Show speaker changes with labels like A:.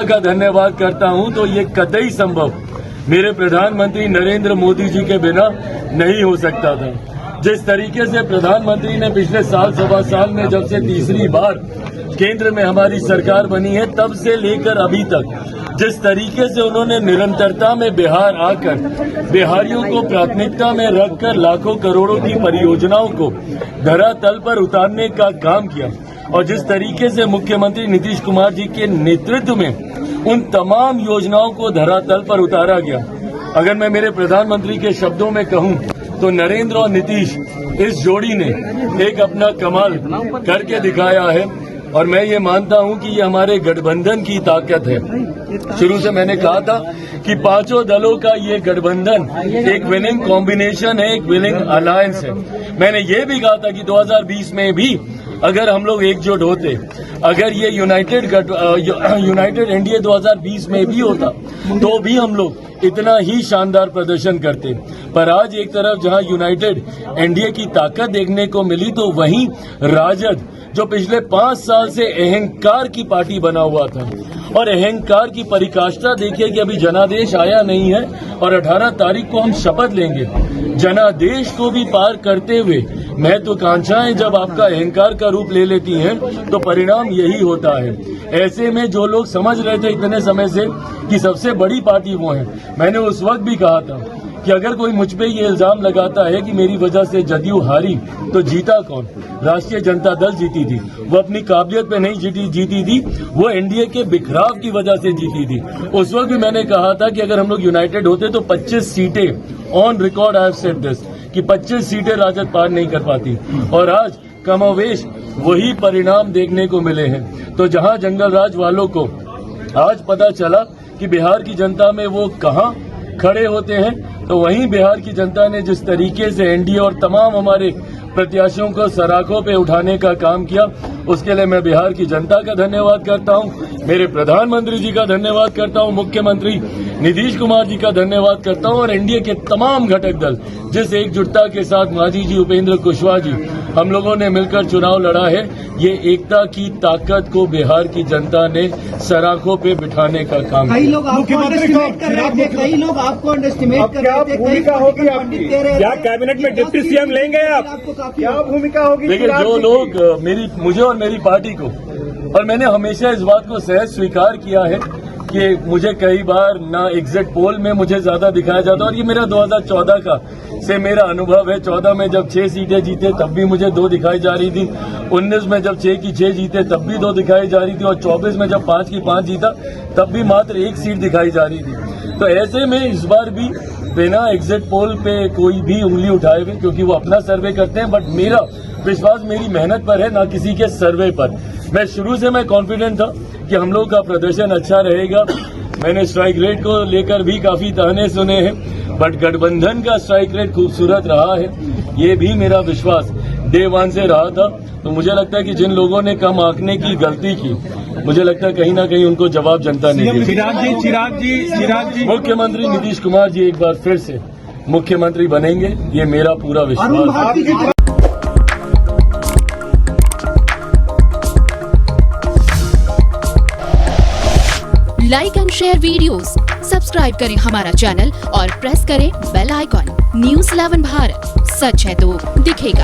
A: का धन्यवाद करता हूं तो ये कतई संभव मेरे प्रधानमंत्री नरेंद्र मोदी जी के बिना नहीं हो सकता था। जिस तरीके से प्रधानमंत्री ने पिछले साल सवा साल में जब से तीसरी बार केंद्र में हमारी सरकार बनी है तब से लेकर अभी तक जिस तरीके से उन्होंने निरंतरता में बिहार आकर बिहारियों को प्राथमिकता में रखकर लाखों करोड़ों की परियोजनाओं को धरातल पर उतारने का काम किया और जिस तरीके से मुख्यमंत्री नीतीश कुमार जी के नेतृत्व में उन तमाम योजनाओं को धरातल पर उतारा गया। अगर मैं मेरे प्रधानमंत्री के शब्दों में कहूं तो नरेंद्र और नीतीश इस जोड़ी ने एक अपना कमाल करके दिखाया है और मैं ये मानता हूं कि ये हमारे गठबंधन की ताकत है। शुरू से मैंने कहा था कि पांचों दलों का ये गठबंधन एक विनिंग कॉम्बिनेशन है, एक विनिंग अलायंस है। मैंने ये भी कहा था कि 2020 में भी अगर हम लोग एकजुट होते, अगर ये यूनाइटेड एनडीए 2020 में भी होता तो भी हम लोग इतना ही शानदार प्रदर्शन करते। पर आज एक तरफ जहां यूनाइटेड एनडीए की ताकत देखने को मिली तो वहीं राजद जो पिछले 5 साल से अहंकार की पार्टी बना हुआ था और अहंकार की परिकाष्ठा देखिए कि अभी जनादेश आया नहीं है और 18 तारीख को हम शपथ लेंगे। जनादेश को भी पार करते हुए महत्वाकांक्षाएं जब आपका अहंकार का रूप ले लेती हैं तो परिणाम यही होता है। ऐसे में जो लोग समझ रहे थे इतने समय से कि सबसे बड़ी पार्टी वो है, मैंने उस वक्त भी कहा था कि अगर कोई मुझ पे ये इल्जाम लगाता है कि मेरी वजह से जदयू हारी तो जीता कौन? राष्ट्रीय जनता दल जीती थी। वो अपनी काबिलियत पे नहीं जीती थी, वो एनडीए के बिखराव की वजह से जीती थी। उस वक्त भी मैंने कहा था कि अगर हम लोग यूनाइटेड होते तो 25 सीटें on record I have said this कि 25 सीटें राजद पार नहीं कर पाती और आज कमोवेश वही परिणाम देखने को मिले हैं। तो जहां जंगल राज वालों को आज पता चला कि बिहार की जनता में वो कहां खड़े होते हैं तो वहीं बिहार की जनता ने जिस तरीके से एनडीए और तमाम हमारे प्रत्याशियों को सराखों पे उठाने का काम किया उसके लिए मैं बिहार की जनता का धन्यवाद करता हूं, मेरे प्रधानमंत्री जी का धन्यवाद करता हूं, मुख्यमंत्री नीतीश कुमार जी का धन्यवाद करता हूं और एनडीए के तमाम घटक दल जिस एकजुटता के साथ मांझी जी, उपेंद्र कुशवाहा जी हम लोगों ने मिलकर चुनाव लड़ा है, ये एकता की ताकत को बिहार की जनता ने सराखों पे बिठाने का काम किया।
B: कई लोग आपको अंडरएस्टिमेट कर रहे थे, कई लोग आपको अंडरएस्टिमेट कर रहे थे।
C: भूमिका होगी आपकी? क्या कैबिनेट में डिप्टी सीएम लेंगे आप? क्या भूमिका होगी?
A: देखिए जो लोग मुझे और मेरी पार्टी को, और मैंने हमेशा इस बात को सहज स्वीकार किया है कि मुझे कई बार ना एग्जिट पोल में मुझे ज्यादा दिखाया जाता और ये मेरा 2014 का से मेरा अनुभव है। 14 में जब 6 सीटें जीते तब भी मुझे 2 दिखाई जा रही थी, 19 में जब 6 की 6 जीते तब भी 2 दिखाई जा रही थी और 24 में जब 5 की 5 जीता तब भी मात्र 1 सीट दिखाई जा रही थी। तो ऐसे में इस बार भी बिना एग्जिट पोल पे कोई भी उंगली उठाए हुए, क्योंकि वो अपना सर्वे करते हैं, बट मेरा विश्वास मेरी मेहनत पर है ना किसी के सर्वे पर। मैं शुरू से मैं कॉन्फिडेंट था कि हम लोग का प्रदर्शन अच्छा रहेगा। मैंने स्ट्राइक रेट को लेकर भी काफी ताने सुने हैं, बट गठबंधन का स्ट्राइक रेट खूबसूरत रहा है, ये भी मेरा विश्वास डे 1 से रहा था। तो मुझे लगता है कि जिन लोगों ने कम आंकने की गलती की, मुझे लगता है कहीं ना कहीं उनको जवाब जनता ने दिया।
C: चिराग जी
A: मुख्यमंत्री नीतीश कुमार जी एक बार फिर से मुख्यमंत्री बनेंगे, ये मेरा पूरा विश्वास है।
D: Like and share videos, subscribe करें हमारा चैनल और प्रेस करें बेल आइकॉन। न्यूज़ 11 भारत, सच है तो दिखेगा।